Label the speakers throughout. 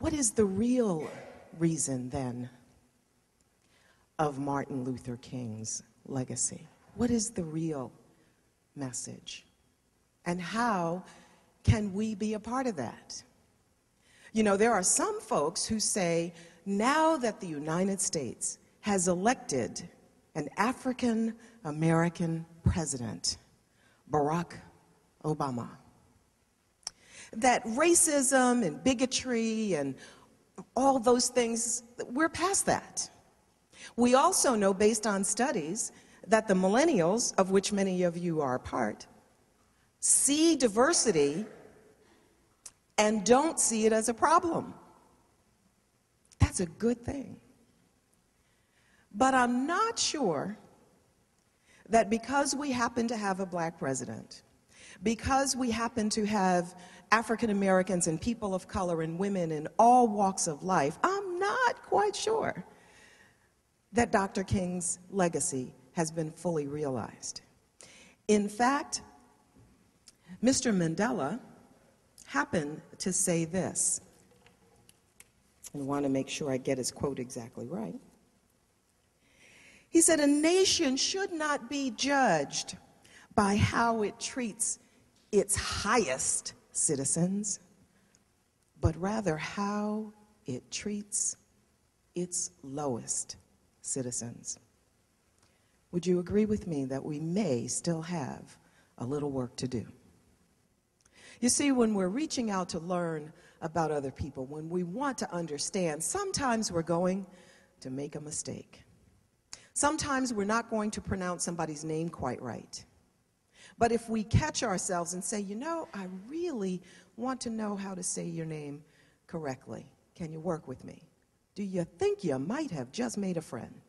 Speaker 1: What is the real reason, then, of Martin Luther King's legacy? What is the real message? And how can we be a part of that? You know, there are some folks who say, now that the United States has elected an African-American president, Barack Obama, that racism and bigotry and all those things, we're past that. We also know, based on studies, that the millennials, of which many of you are a part, see diversity and don't see it as a problem. That's a good thing. But I'm not sure that because we happen to have a black president, because we happen to have African Americans and people of color and women in all walks of life, I'm not quite sure that Dr. King's legacy has been fully realized. In fact, Mr. Mandela happened to say this, and I want to make sure I get his quote exactly right. He said, "A nation should not be judged by how it treats its highest citizens, but rather how it treats its lowest citizens." Would you agree with me that we may still have a little work to do? You see, when we're reaching out to learn about other people, when we want to understand, sometimes we're going to make a mistake. Sometimes we're not going to pronounce somebody's name quite right. But if we catch ourselves and say, you know, I really want to know how to say your name correctly, can you work with me? Do you think you might have just made a friend?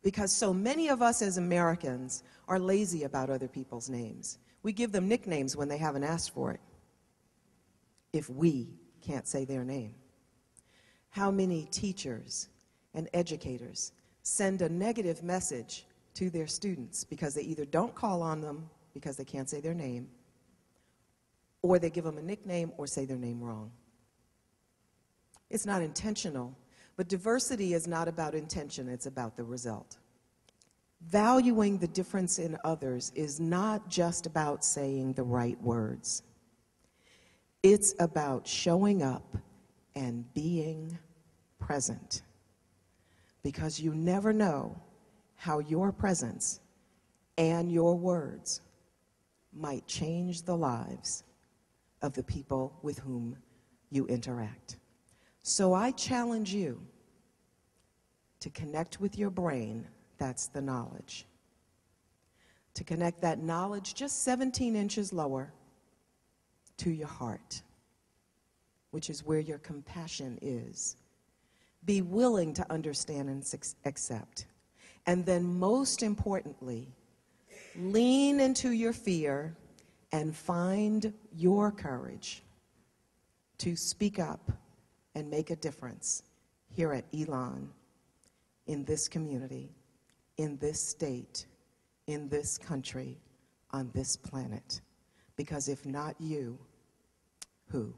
Speaker 1: Because so many of us as Americans are lazy about other people's names. We give them nicknames when they haven't asked for it, if we can't say their name. How many teachers and educators send a negative message to their students because they either don't call on them because they can't say their name, or they give them a nickname or say their name wrong? It's not intentional, but diversity is not about intention, it's about the result. Valuing the difference in others is not just about saying the right words. It's about showing up and being present. Because you never know how your presence and your words might change the lives of the people with whom you interact. So I challenge you to connect with your brain, that's the knowledge. To connect that knowledge just 17 inches lower to your heart, which is where your compassion is. Be willing to understand and accept. And then most importantly, lean into your fear and find your courage to speak up and make a difference here at Elon, in this community, in this state, in this country, on this planet. Because if not you, who?